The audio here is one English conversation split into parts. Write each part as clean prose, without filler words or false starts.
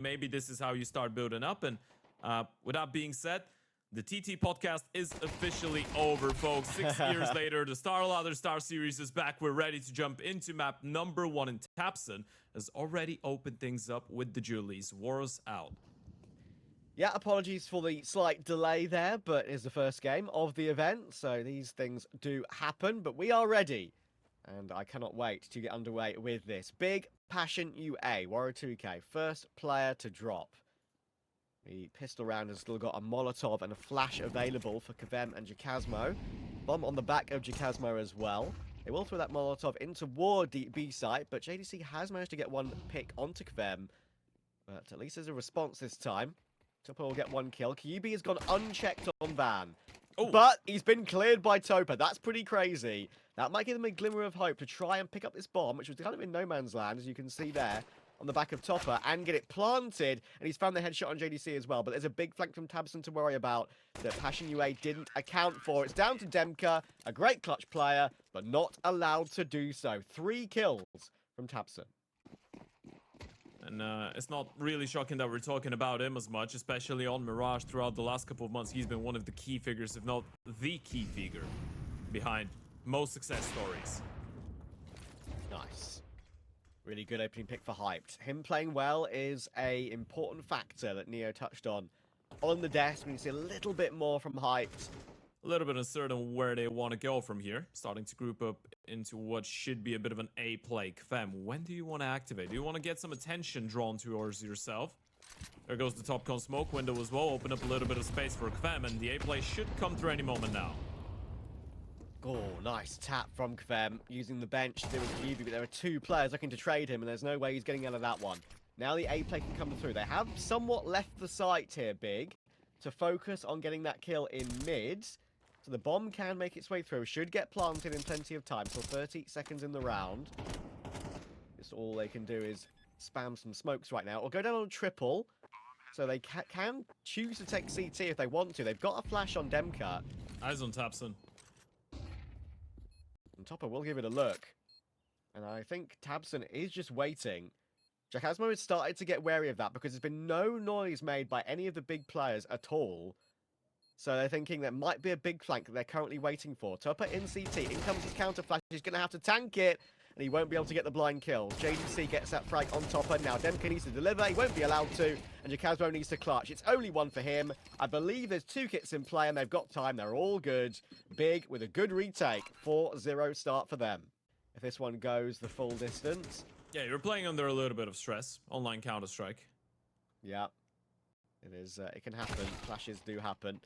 maybe this is how you start building up. And with that being said, the TT podcast is officially over, folks. 6 years later, the StarLadder StarSeries is back. We're ready to jump into map number 1, and Tapson has already opened things up with the Julies. War's out. Yeah, apologies for the slight delay there, but it's the first game of the event, so these things do happen, but we are ready. And I cannot wait to get underway with this. Big Passion UA, Warrior 2K, first player to drop. The pistol round has still got a Molotov and a flash available for Kavem and Jakazmo. Bomb on the back of Jakazmo as well. They will throw that Molotov in toward the B site, but JDC has managed to get one pick onto Kavem. But at least there's a response this time. Topa will get one kill. Kyubi has gone unchecked on Van. Oh. But he's been cleared by Topa. That's pretty crazy. That might give them a glimmer of hope to try and pick up this bomb, which was kind of in no man's land, as you can see there, on the back of Topa, and get it planted. And he's found the headshot on JDC as well. But there's a big flank from Tabson to worry about that Passion UA didn't account for. It's down to Demka, a great clutch player, but not allowed to do so. 3 kills from Tabson. And it's not really shocking that we're talking about him as much, especially on Mirage. Throughout the last couple of months, he's been one of the key figures, if not the key figure, behind most success stories. Nice. Really good opening pick for Hyped. Him playing well is a important factor that Neo touched on the desk. We need to see a little bit more from Hyped. A little bit uncertain where they want to go from here. Starting to group up into what should be a bit of an A play. Kfem, when do you want to activate? Do you want to get some attention drawn towards yourself? There goes the top con smoke window as well. Open up a little bit of space for Kfem, and the A play should come through any moment now. Oh, nice tap from Kfem, using the bench to deal with Yubi, but there are 2 players looking to trade him, and there's no way he's getting out of that one. Now the A play can come through. They have somewhat left the site here, Big, to focus on getting that kill in mid. So the bomb can make its way through. Should get planted in plenty of time. So 30 seconds in the round. Just all they can do is spam some smokes right now. Or go down on triple. So they can choose to take CT if they want to. They've got a flash on Demka. Eyes on Tapson. And Topper will give it a look. And I think Tabson is just waiting. Jakazmo has started to get wary of that because there's been no noise made by any of the big players at all. So they're thinking that might be a big flank that they're currently waiting for. Topa in CT. In comes his counter flash. He's going to have to tank it. And he won't be able to get the blind kill. JDC gets that frag on Topa. Now Demka needs to deliver. He won't be allowed to. And Jakazmo needs to clutch. It's only 1 for him. I believe there's 2 kits in play and they've got time. They're all good. Big with a good retake. 4-0 start for them. If this one goes the full distance. Yeah, you're playing under a little bit of stress. Online Counter-Strike. Yeah. It is. It can happen. Flashes do happen.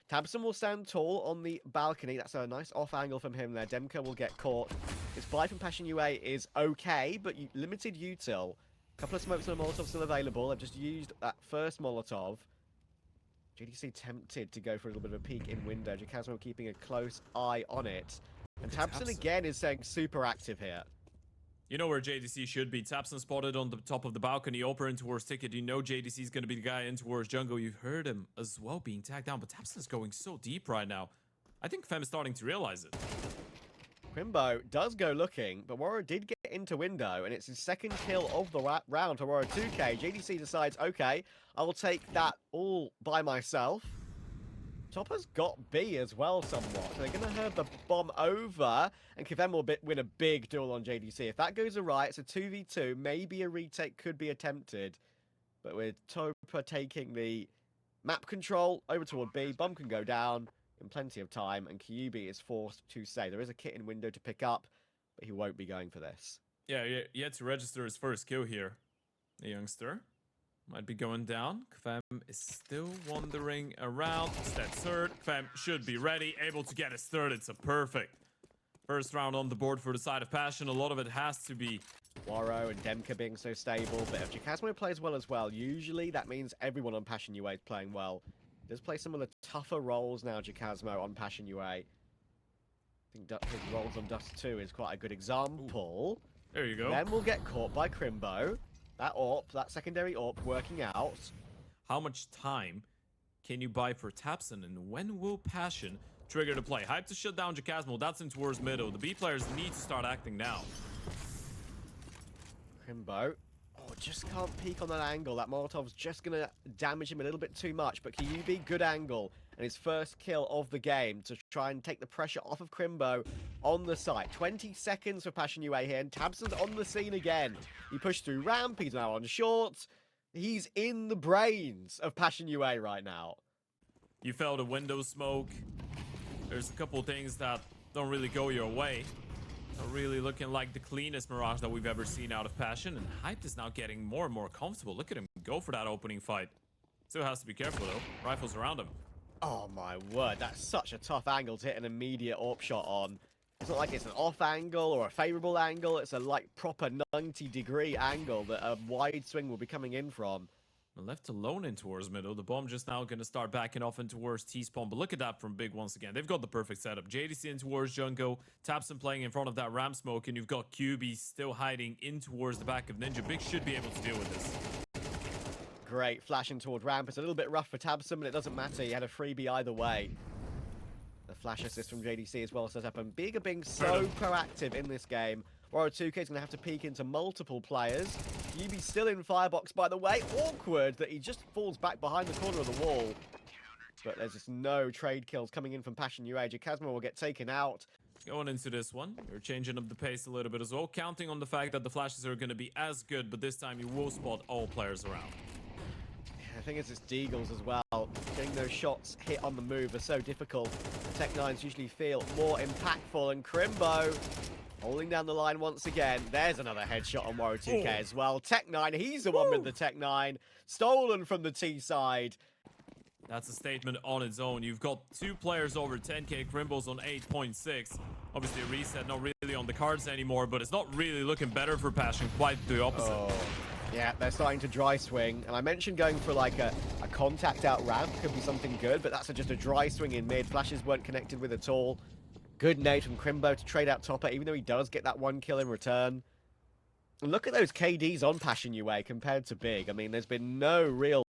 Tabson will stand tall on the balcony. That's a nice off angle from him there. Demka will get caught. His buy from Passion UA is okay, but limited util. A couple of smokes and a Molotov still available. I've just used that first Molotov. JDC tempted to go for a little bit of a peek in window. Jakazmo keeping a close eye on it. And Tabson again is staying super active here. You know where JDC should be. Tapson spotted on the top of the balcony, open in towards Ticket. You know JDC is going to be the guy in towards Jungle. You've heard him as well being tagged down, but Tapson is going so deep right now. I think Fem is starting to realize it. Crimbo does go looking, but Warrior did get into window, and it's his 2nd kill of the round for Warrior 2K. JDC decides, okay, I will take that all by myself. Topper's got B as well somewhat. So they're going to herd the bomb over, and Kavem will win a big duel on JDC. If that goes awry, it's a 2v2. Maybe a retake could be attempted. But with Topper taking the map control over toward B, bomb can go down in plenty of time, and Kyubi is forced to stay. There is a kit in window to pick up, but he won't be going for this. Yeah, he had to register his first kill here. The youngster. Might be going down. Kfem is still wandering around. That's 3rd. Kfem should be ready. Able to get his 3rd. It's a perfect first round on the board for the side of Passion. A lot of it has to be Waro and Demka being so stable. But if Jakazmo plays well as well, usually that means everyone on Passion UA is playing well. He does play some of the tougher roles now, Jakazmo, on Passion UA. I think his roles on Dust 2 is quite a good example. There you go. Then we'll get caught by Crimbo. That AWP, that secondary AWP working out. How much time can you buy for Tapson, and when will Passion trigger the play? Hype to shut down Jakazmo. That's in towards middle. The B players need to start acting now. Crimbo. Oh, just can't peek on that angle. That Molotov's just going to damage him a little bit too much. But Kyubi, good angle. And his first kill of the game to try and take the pressure off of Crimbo on the site. 20 seconds for Passion UA here. And tabseN's on the scene again. He pushed through ramp. He's now on short. He's in the brains of Passion UA right now. You felt a window smoke. There's a couple things that don't really go your way. Not really looking like the cleanest Mirage that we've ever seen out of Passion. And Hyped is now getting more and more comfortable. Look at him go for that opening fight. Still has to be careful though. Rifles around him. Oh my word, that's such a tough angle to hit an immediate AWP shot on. It's not like it's an off angle or a favorable angle. It's a like proper 90-degree angle that a wide swing will be coming in from. Left alone in towards middle. The bomb just now going to start backing off in towards T-spawn. But look at that from Big once again. They've got the perfect setup. JDC in towards Jungle. tabseN playing in front of that ramp smoke. And you've got QB still hiding in towards the back of Ninja. Big should be able to deal with this. Great, flashing toward ramp. It's a little bit rough for tabseN, but it doesn't matter. He had a freebie either way. The flash assist from JDC as well set up. And Big are being so proactive in this game. Warrior2k is going to have to peek into multiple players. Yubi's still in firebox, by the way. Awkward that he just falls back behind the corner of the wall. But there's just no trade kills coming in from Passion UA. Kazma will get taken out. Going into this one, you're changing up the pace a little bit as well. Counting on the fact that the flashes are going to be as good, but this time you will spot all players around. I think it's Deagles as well. Getting those shots hit on the move are so difficult. Tech9s usually feel more impactful. And Crimbo holding down the line once again. There's another headshot on Warrior2k as well. Tech9, he's the one with the Tech9. Stolen from the T side. That's a statement on its own. You've got two players over 10k. Crimbo's on 8.6. Obviously, a reset not really on the cards anymore, but it's not really looking better for Passion. Quite the opposite. Oh. Yeah, they're starting to dry swing. And I mentioned going for like a contact out ramp could be something good, but that's just a dry swing in mid. Flashes weren't connected with at all. Good nade from Crimbo to trade out Topper, even though he does get that one kill in return. And look at those KDs on Passion UA compared to Big. I mean, there's been no real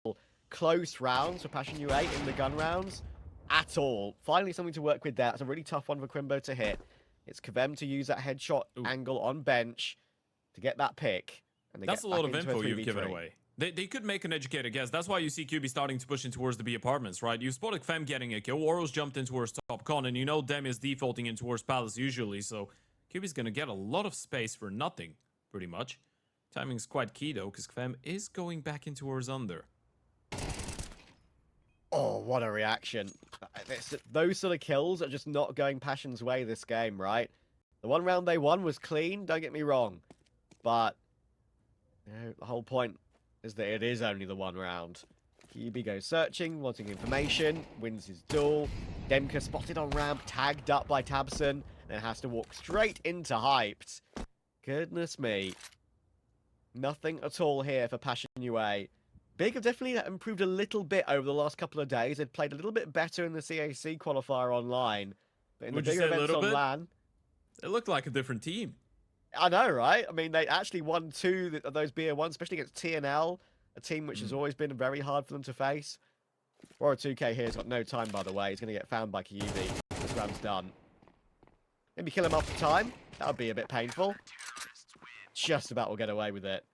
close rounds for Passion UA in the gun rounds at all. Finally, something to work with there. It's a really tough one for Crimbo to hit. It's Kvem to use that headshot angle on bench to get that pick. And that's a lot of info you've given away. They could make an educated guess. That's why you see QB starting to push in towards the B apartments, right? You spotted Kvem getting a kill. Warros jumped in towards top con, and you know Dem is defaulting in towards Palace usually, so QB's going to get a lot of space for nothing, pretty much. Timing's quite key, though, because Kvem is going back in towards under. Oh, what a reaction. Those sort of kills are just not going Passion's way this game, right? The one round they won was clean, don't get me wrong. But you know, the whole point is that it is only the one round. QB goes searching, wanting information, wins his duel. Demka spotted on ramp, tagged up by tabseN, then has to walk straight into Hyped. Goodness me. Nothing at all here for Passion UA. Big have definitely improved a little bit over the last couple of days. They've played a little bit better in the CAC qualifier online. But in the bigger events on LAN... It looked like a different team. I know, right? I mean, they actually won 2 of those BO1s, especially against TNL, a team which has always been very hard for them to face. Warrior2k here has got no time, by the way. He's going to get found by Kyubi. This round's done. Maybe kill him off the time. That would be a bit painful. Just about will get away with it.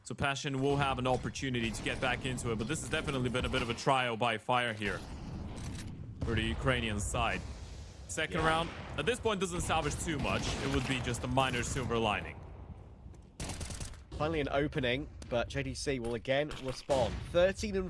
So Passion will have an opportunity to get back into it, but this has definitely been a bit of a trial by fire here for the Ukrainian side. Second round, at this point, doesn't salvage too much. It would be just a minor silver lining. Finally an opening, but JDC will again respond. 13-4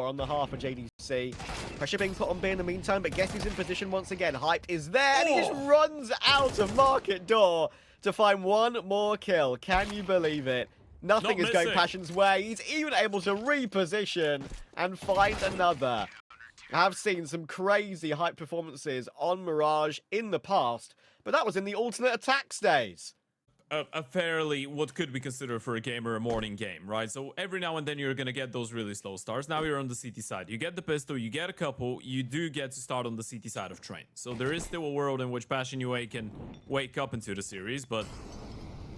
on the half of JDC. Pressure being put on B in the meantime, but guess who's in position once again? Hyped is there, and he just runs out of market door to find one more kill. Can you believe it? Nothing is going Passion's way. He's even able to reposition and find another. I have seen some crazy hype performances on Mirage in the past, but that was in the alternate attacks days. A fairly, what could be considered for a gamer, a morning game, right? So every now and then you're going to get those really slow starts. Now you're on the CT side. You get the pistol, you get a couple, you do get to start on the CT side of train. So there is still a world in which Passion UA can wake up into the series, but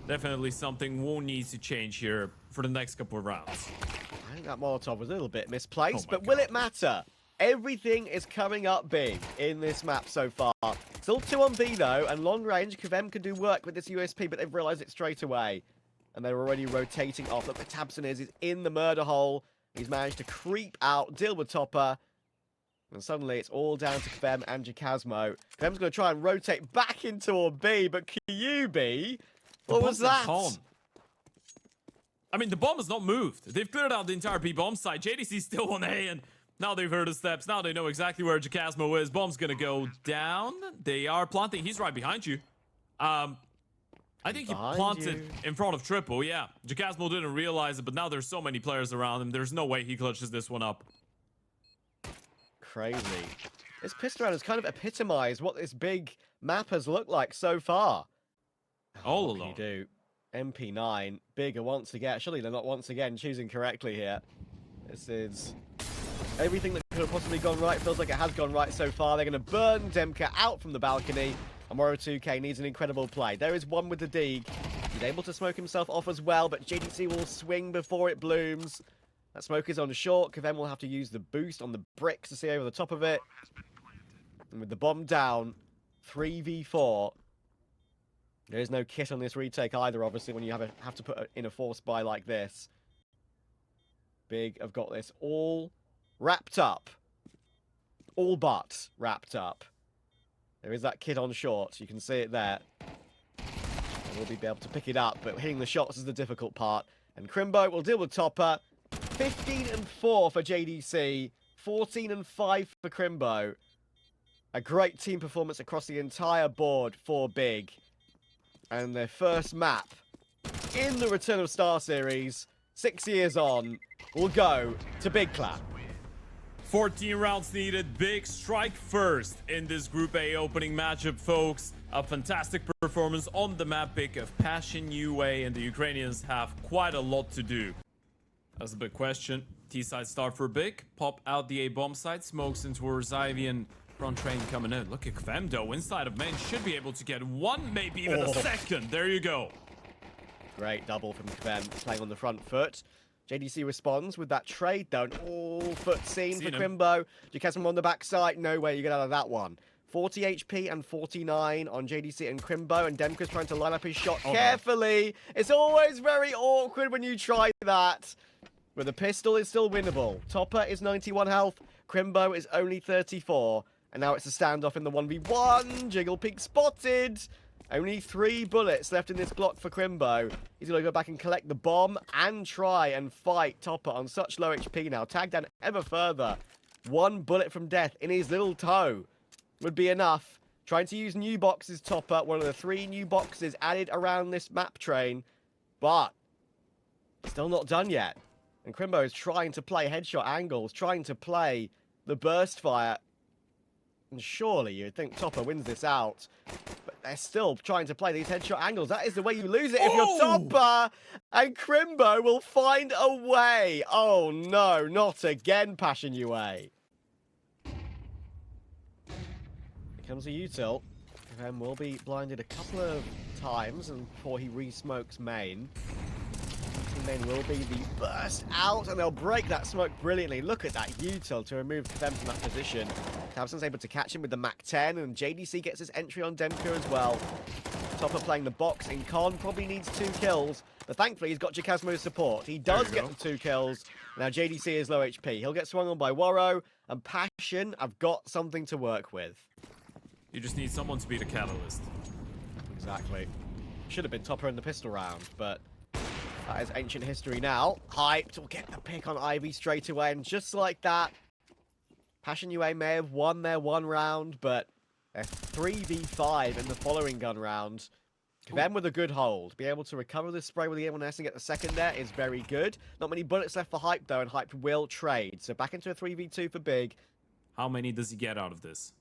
definitely something will need to change here for the next couple of rounds. I think that Molotov was a little bit misplaced, but will it matter? Everything is coming up big in this map so far. Still 2 on B though, and long range, Kvem can do work with this USP, but they've realized it straight away. and they're already rotating off. Look, the Tabson is in the murder hole. He's managed to creep out, deal with Topper, and suddenly it's all down to Kvem and Jacasmo. Kvem's going to try and rotate back into a B, but QB, what was that? I mean, the bomb has not moved. They've cleared out the entire B bomb site. JDC's still on A, and now they've heard the steps. Now they know exactly where Jacasmo is. Bomb's gonna go down. They are planting. He's right behind you. I think he planted in front of Triple, yeah. Jacasmo didn't realize it, but now there's so many players around him. There's no way he clutches this one up. Crazy. This pistol round has kind of epitomized what this big map has looked like so far. All What alone. can you do? MP9, bigger once again. Surely they're not once again choosing correctly here. This is everything that could have possibly gone right. Feels like it has gone right so far. They're going to burn Demka out from the balcony. And Moro 2K needs an incredible play. There is one with the Deeg. He's able to smoke himself off as well, but JDC will swing before it blooms. That smoke is on short. Kvem will have to use the boost on the bricks to see over the top of it. And with the bomb down, 3v4. There is no kit on this retake either, obviously, when you have to put in a force buy like this. Big have got this all wrapped up. All but wrapped up. There is that kit on short. You can see it there. We'll be able to pick it up, but hitting the shots is the difficult part. And Crimbo will deal with Topper. 15-4 for JDC. 14-5 for Crimbo. A great team performance across the entire board for Big. And their first map in the Return of Star Series, 6 years on, will go to Big Clap. 14 rounds needed. Big strike first in this Group A opening matchup, folks. A fantastic performance on the map pick of Passion UA, and the Ukrainians have quite a lot to do. That's a big question. T-side start for Big. Pop out the A bomb site. Smokes into Ivy and front train coming in. Look at Kvem though. Inside of main should be able to get one, maybe even a second. There you go. Great double from Kvem, playing on the front foot. JDC responds with that trade down. All foot scene for Crimbo. Jacasmo on the backside. No way you get out of that one. 40 HP and 49 on JDC and Crimbo, and Demka's trying to line up his shot carefully. It's always very awkward when you try that. But the pistol is still winnable. Topper is 91 health. Crimbo is only 34. And now it's a standoff in the 1v1. Jiggle Peak spotted. Only 3 bullets left in this Glock for Crimbo. He's going to go back and collect the bomb and try and fight Topper on such low HP now. Tagged down ever further. 1 bullet from death in his little toe would be enough. Trying to use new boxes, Topper. One of the 3 new boxes added around this map train. But still not done yet. And Crimbo is trying to play headshot angles, trying to play the burst fire. And surely you'd think Topper wins this out. But they're still trying to play these headshot angles. That is the way you lose it if you're Topper. And Crimbo will find a way. Oh no, not again, Passion UA. Here comes a util. Then will be blinded a couple of times before he re-smokes main. Main will be the burst out, and they'll break that smoke brilliantly. Look at that util to remove them from that position. Tabson's able to catch him with the Mac-10, and JDC gets his entry on Demka as well. Topper playing the box in con, probably needs 2 kills, but thankfully he's got Jacasmo's support. He does get the 2 kills. Now JDC is low HP. He'll get swung on by Warrow, and Passion have got something to work with. You just need someone to be the catalyst. Exactly. Should have been Topper in the pistol round, but that is ancient history now. Hyped will get the pick on Ivy straight away, and just like that, Passion UA may have won their 1 round, but they're 3v5 in the following gun round. Kvem with a good hold. Be able to recover the spray with the M1S and get the second there is very good. Not many bullets left for Hype, though, and Hype will trade. So back into a 3v2 for Big. How many does he get out of this?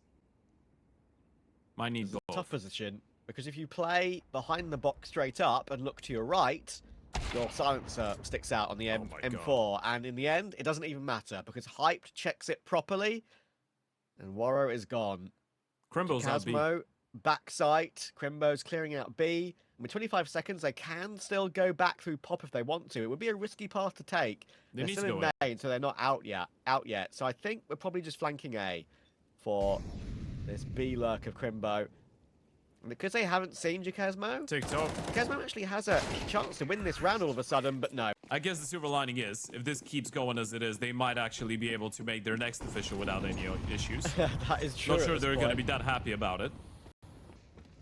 Might need both. Tough position, because if you play behind the box straight up and look to your right, your silencer sticks out on the M4, and in the end, it doesn't even matter, because Hyped checks it properly, and Warrow is gone. Crimbo's on B. Backside, Crimbo's clearing out B. And with 25 seconds, they can still go back through Pop if they want to. It would be a risky path to take. They're still in main, so they're not out yet. So I think we're probably just flanking A for this B lurk of Crimbo. Because they haven't seen Jacasmo, TikTok. Jacasmo actually has a chance to win this round all of a sudden, but no. I guess the silver lining is, if this keeps going as it is, they might actually be able to make their next official without any issues. That is true. Not sure they're going to be that happy about it.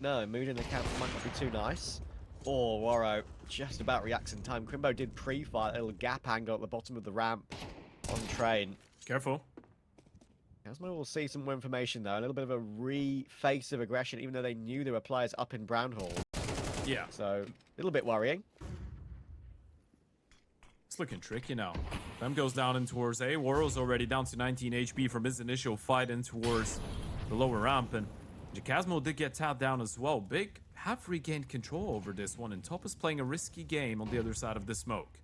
No, mood in the camp might not be too nice. Oh, Waro just about reacts in time. Crimbo did pre-fire a little gap angle at the bottom of the ramp on train. Careful. Asmo will see some more information though. A little bit of a re-face of aggression, even though they knew there were players up in Brown Hall. Yeah. So, a little bit worrying. It's looking tricky now. Them goes down in towards A. Warrow's already down to 19 HP from his initial fight in towards the lower ramp. And Jacasmo did get tapped down as well. Big have regained control over this one. And Top is playing a risky game on the other side of the smoke.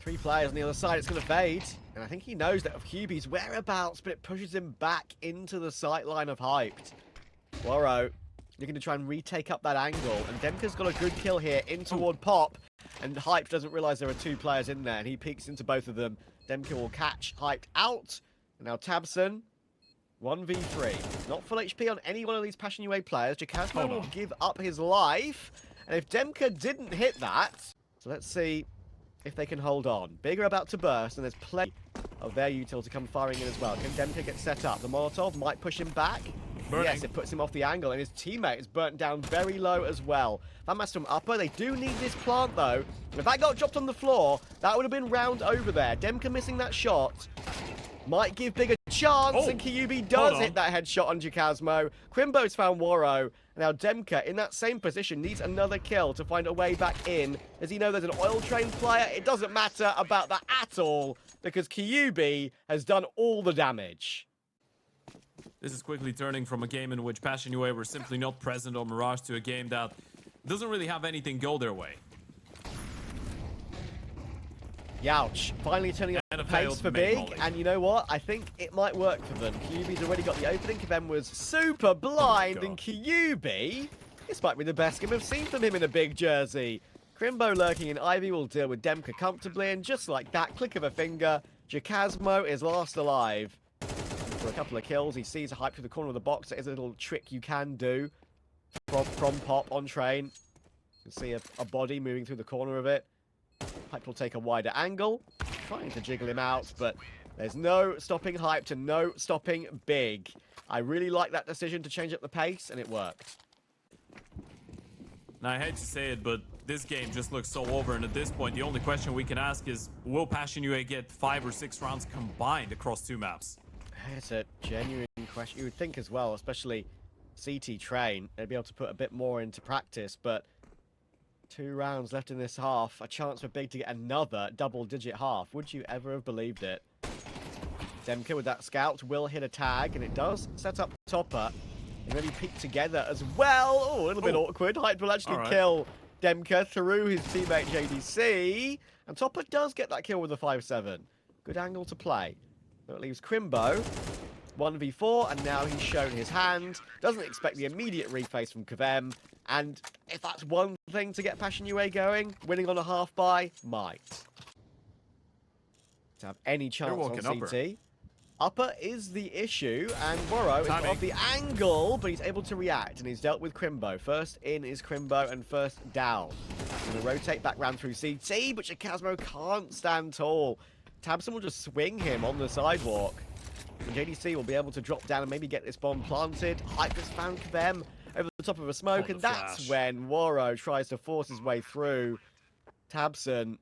3 players on the other side, it's going to fade. And I think he knows that of QB's whereabouts, but it pushes him back into the sight line of Hyped. Warrow looking to try and retake up that angle. And Demka's got a good kill here in toward Pop. And Hyped doesn't realize there are 2 players in there, and he peeks into both of them. Demka will catch Hyped out. And now Tabson, 1v3. Not full HP on any one of these Passion UA players. Jacasmo will give up his life. And if Demka didn't hit that, so let's see if they can hold on. Big are about to burst, and there's plenty of their util to come firing in as well. Can Demka get set up? The Molotov might push him back. Burning. Yes, it puts him off the angle, and his teammate is burnt down very low as well. That must from upper. They do need this plant, though. If that got dropped on the floor, that would have been round over there. Demka missing that shot might give Big a chance, and Kyubi does hit that headshot on Jacasmo. Crimbo's found Warrow. Now Demka, in that same position, needs another kill to find a way back in. Does he know there's an oil train player? It doesn't matter about that at all, because Kyubi has done all the damage. This is quickly turning from a game in which Passion UA were simply not present on Mirage to a game that doesn't really have anything go their way. Youch. Finally turning up the pace for Big, and you know what? I think it might work for them. Kyubi's already got the opening. Kevem was super blind, and Kyubi, this might be the best game we've seen from him in a Big jersey. Crimbo lurking in Ivy will deal with Demka comfortably, and just like that, click of a finger, Jacasmo is last alive. For a couple of kills, he sees a Hype through the corner of the box. That is a little trick you can do from Pop on train. You can see a body moving through the corner of it. Hype will take a wider angle, trying to jiggle him out, but there's no stopping Hype to no stopping Big. I really like that decision to change up the pace, and it worked. Now, I hate to say it, but this game just looks so over, and at this point, the only question we can ask is, will Passion UA get 5 or 6 rounds combined across 2 maps? It's a genuine question. You would think as well, especially CT Train, they'd be able to put a bit more into practice, but 2 rounds left in this half, a chance for Big to get another double-digit half. Would you ever have believed it? Demka with that scout will hit a tag, and it does set up Topper. They maybe peek together as well. Oh, a little bit awkward. Hype will actually kill Demka through his teammate JDC, and Topper does get that kill with a 5-7. Good angle to play. So it leaves Crimbo 1v4, and now he's shown his hand. Doesn't expect the immediate reface from Kavem. And if that's one thing to get Passion UA going, winning on a half buy might. To have any chance on CT. Upper is the issue, and Warrow is off the angle, but he's able to react, and he's dealt with Crimbo. First in is Crimbo, and first down. He's going to rotate back round through CT, but Jacasmo can't stand tall. Tabson will just swing him on the sidewalk. And JDC will be able to drop down and maybe get this bomb planted. Hype has found them over the top of a smoke, and that's when Warrow tries to force his way through. Tabson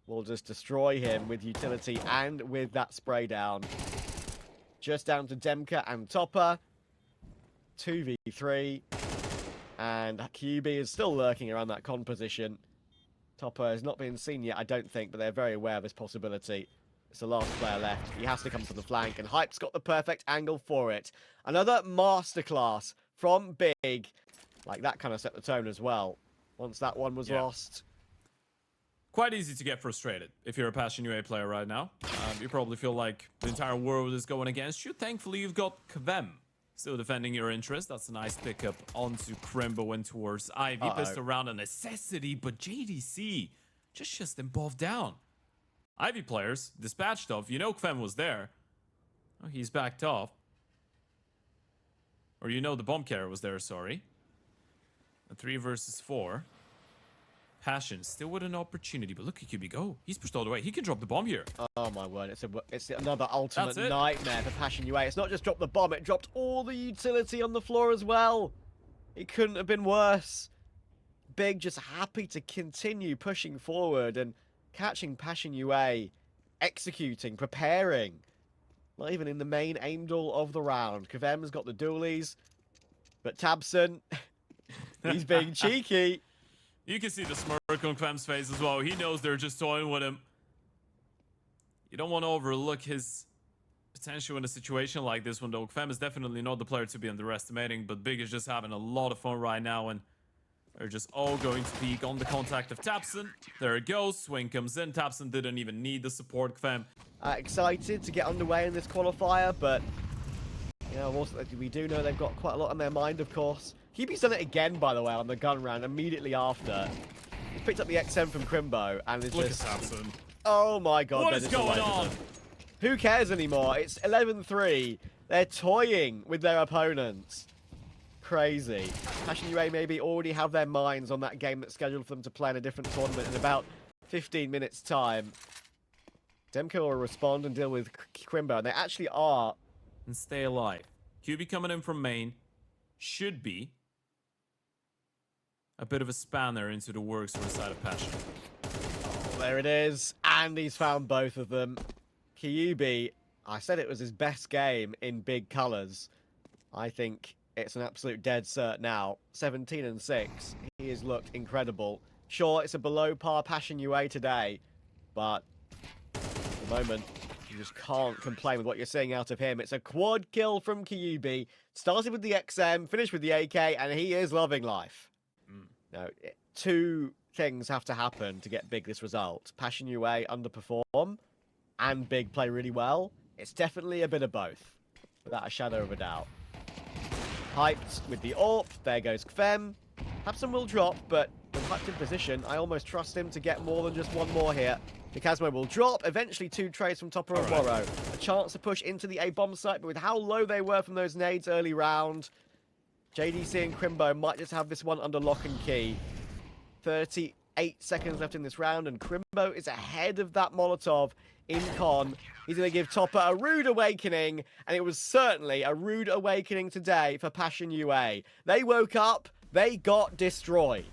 will just destroy him with utility and with that spray down. Just down to Demka and Topper. 2v3. And QB is still lurking around that con position. Topper has not been seen yet, I don't think, but they're very aware of this possibility. It's the last player left. He has to come to the flank, and Hype's got the perfect angle for it. Another masterclass from Big. Like, that kind of set the tone as well. Once that one was lost. Quite easy to get frustrated if you're a Passion UA player right now. You probably feel like the entire world is going against you. Thankfully, you've got Kvem still defending your interest. That's a nice pickup onto Crimbo and towards Ivy. Pissed around a necessity, but JDC just them both down. Ivy players dispatched off. You know Kvem was there. Oh, he's backed off. Or you know the bomb carrier was there, sorry. A 3 versus 4. Passion still with an opportunity, but look at QB go. He's pushed all the way. He can drop the bomb here. Oh my word, it's another ultimate That's it. nightmare for Passion UA. It's not just dropped the bomb, it dropped all the utility on the floor as well. It couldn't have been worse. Big just happy to continue pushing forward and catching Passion UA, executing, preparing. Not even in the main aim duel of the round. Kvem's got the dualies, but Tabson, he's being cheeky. You can see the smirk on Kvem's face as well. He knows they're just toying with him. You don't want to overlook his potential in a situation like this one, though. Kvem is definitely not the player to be underestimating, but Big is just having a lot of fun right now, and they're just all going to peek on the contact of Tabson. There it goes. Swing comes in. Tabson didn't even need the support. Kvem. Excited to get underway in this qualifier, but you know, also, we do know they've got quite a lot on their mind, of course. QB's done it again, by the way, on the gun round immediately after. He's picked up the XM from Crimbo and is Look just... at Tabson. Oh my god. What is going on? Who cares anymore? It's 11-3. They're toying with their opponents. Crazy. Passion UA maybe already have their minds on that game that's scheduled for them to play in a different tournament in about 15 minutes' time. Demko will respond and deal with Crimbo, and they actually are. And stay alive. QB coming in from main. Should be a bit of a spanner into the works for the side of Passion. Oh, there it is. And he's found both of them. Kyubi, I said it was his best game in big colours. I think it's an absolute dead cert now. 17-6. He has looked incredible. Sure, it's a below par Passion UA today, but at the moment, you just can't complain with what you're seeing out of him. It's a quad kill from Kyubi. Started with the XM, finished with the AK, and he is loving life. No, two things have to happen to get Big this result. Passion UA underperform, and Big play really well. It's definitely a bit of both, without a shadow of a doubt. Hyped with the AWP, there goes Kvem. Hapson will drop, but with hyped in position, I almost trust him to get more than just one more here. Mikasmo will drop, eventually 2 trades from Topper and Borrow. A chance to push into the A-bomb site, but with how low they were from those nades early round, JDC and Crimbo might just have this one under lock and key. 38 seconds left in this round, and Crimbo is ahead of that Molotov in con. He's going to give Topper a rude awakening, and it was certainly a rude awakening today for Passion UA. They woke up, they got destroyed.